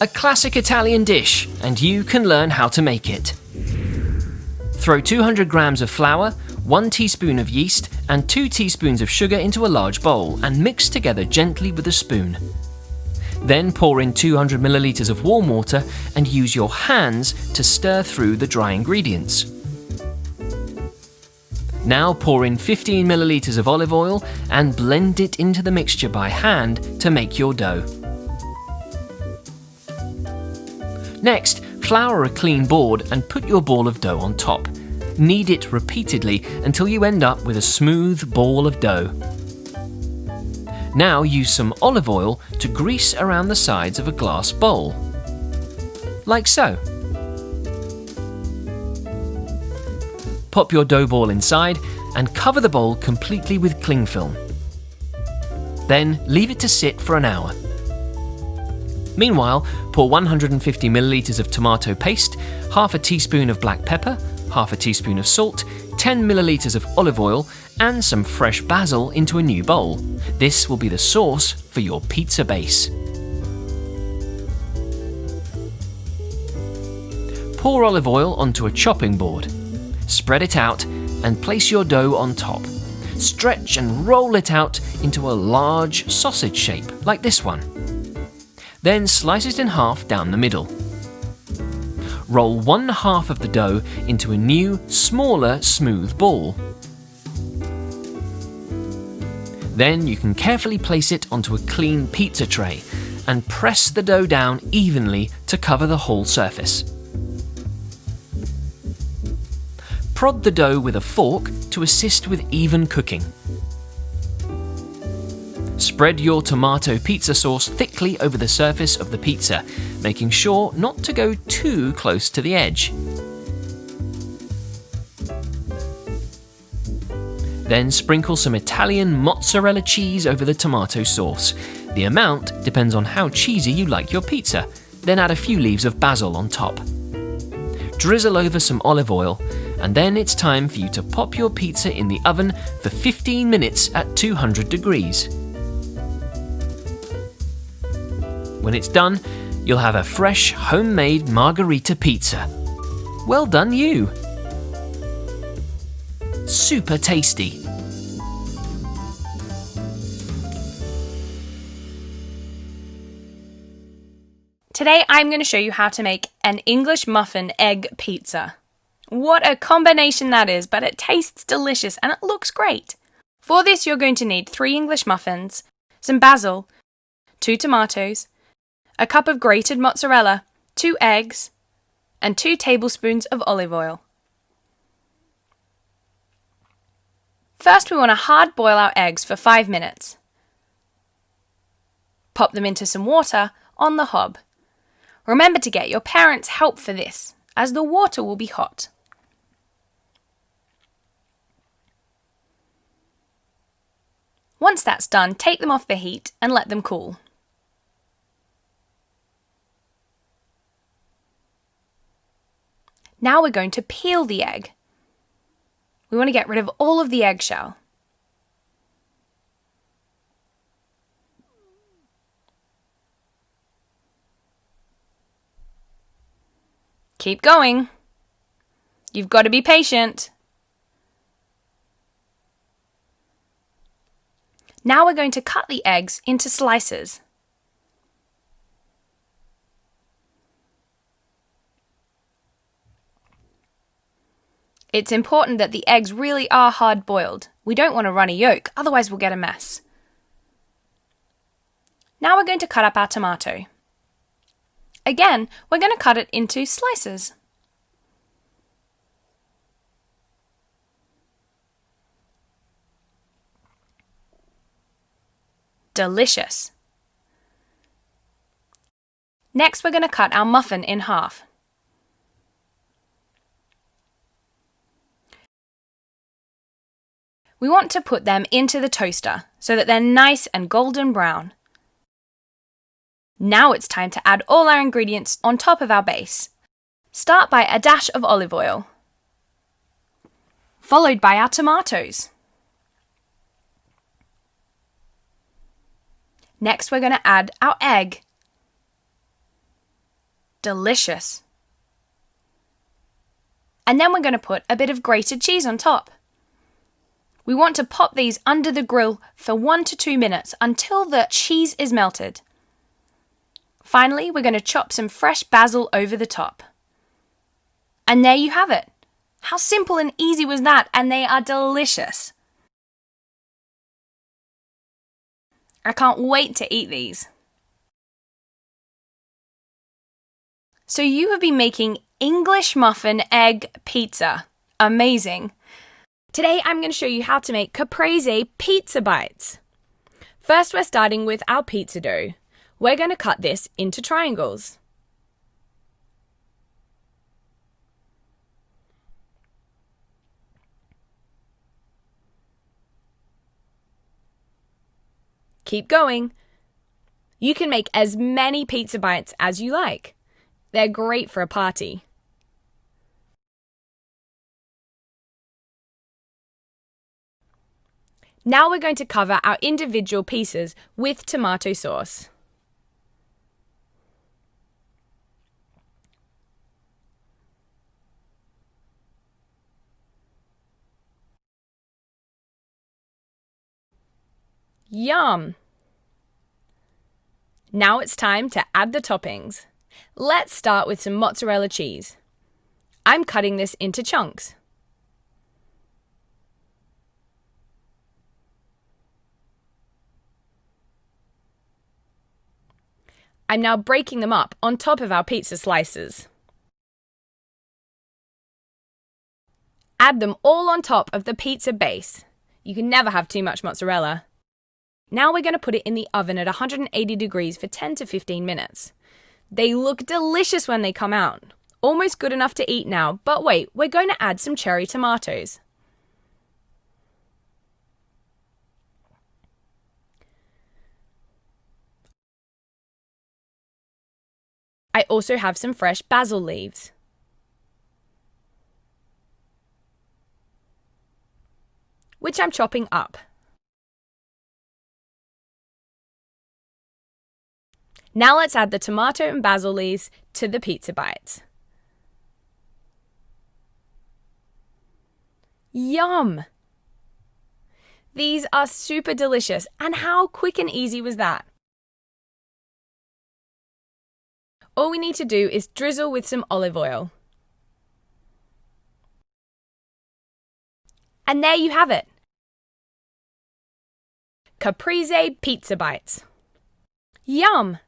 A classic Italian dish, and you can learn how to make it. Throw 200 grams of flour, 1 teaspoon of yeast, and 2 teaspoons of sugar into a large bowl and mix together gently with a spoon. Then pour in 200 milliliters of warm water and use your hands to stir through the dry ingredients. Now pour in 15 milliliters of olive oil and blend it into the mixture by hand to make your dough. Next, flour a clean board and put your ball of dough on top. Knead it repeatedly until you end up with a smooth ball of dough. Now use some olive oil to grease around the sides of a glass bowl. Like so. Pop your dough ball inside and cover the bowl completely with cling film. Then leave it to sit for an hour. Meanwhile, pour 150 milliliters of tomato paste, half a teaspoon of black pepper, half a teaspoon of salt, 10 milliliters of olive oil, and some fresh basil into a new bowl. This will be the sauce for your pizza base. Pour olive oil onto a chopping board. Spread it out and place your dough on top. Stretch and roll it out into a large sausage shape, like this one. Then slice it in half down the middle. Roll 1/2 of the dough into a new, smaller, smooth ball. Then you can carefully place it onto a clean pizza tray and press the dough down evenly to cover the whole surface. Prod the dough with a fork to assist with even cooking. Spread your tomato pizza sauce thickly over the surface of the pizza, making sure not to go too close to the edge. Then sprinkle some Italian mozzarella cheese over the tomato sauce. The amount depends on how cheesy you like your pizza. Then add a few leaves of basil on top. Drizzle over some olive oil, and then it's time for you to pop your pizza in the oven for 15 minutes at 200 degrees. When it's done, you'll have a fresh, homemade margherita pizza. Well done you! Super tasty! Today I'm going to show you how to make an English muffin egg pizza. What a combination that is, but it tastes delicious and it looks great. For this you're going to need 3 English muffins, some basil, 2 tomatoes, a cup of grated mozzarella, 2 eggs, and 2 tablespoons of olive oil. First we want to hard boil our eggs for 5 minutes. Pop them into some water on the hob. Remember to get your parents' help for this, as the water will be hot. Once that's done, take them off the heat and let them cool. Now we're going to peel the egg. We want to get rid of all of the eggshell. Keep going. You've got to be patient. Now we're going to cut the eggs into slices. It's important that the eggs really are hard boiled. We don't want a runny yolk, otherwise we'll get a mess. Now we're going to cut up our tomato. Again, we're going to cut it into slices. Delicious. Next, we're going to cut our muffin in half. We want to put them into the toaster so that they're nice and golden brown. Now it's time to add all our ingredients on top of our base. Start by a dash of olive oil, followed by our tomatoes. Next we're going to add our egg. delicious. And then we're going to put a bit of grated cheese on top. We want to pop these under the grill for 1 to 2 minutes until the cheese is melted. Finally, we're going to chop some fresh basil over the top. And there you have it. How simple and easy was that? And they are delicious. I can't wait to eat these. So you have been making English muffin egg pizza. Amazing. Today I'm going to show you how to make caprese pizza bites. First, we're starting with our pizza dough. We're going to cut this into triangles. Keep going. You can make as many pizza bites as you like. They're great for a party. Now we're going to cover our individual pieces with tomato sauce. Yum! Now it's time to add the toppings. Let's start with some mozzarella cheese. I'm cutting this into chunks. I'm now breaking them up on top of our pizza slices. Add them all on top of the pizza base. You can never have too much mozzarella. Now we're going to put it in the oven at 180 degrees for 10 to 15 minutes. They look delicious when they come out. Almost good enough to eat now, but wait, we're going to add some cherry tomatoes. I also have some fresh basil leaves. Which I'm chopping up. Now let's add the tomato and basil leaves to the pizza bites. Yum! These are super delicious, and how quick and easy was that? All we need to do is drizzle with some olive oil. And there you have it. Caprese pizza bites. Yum!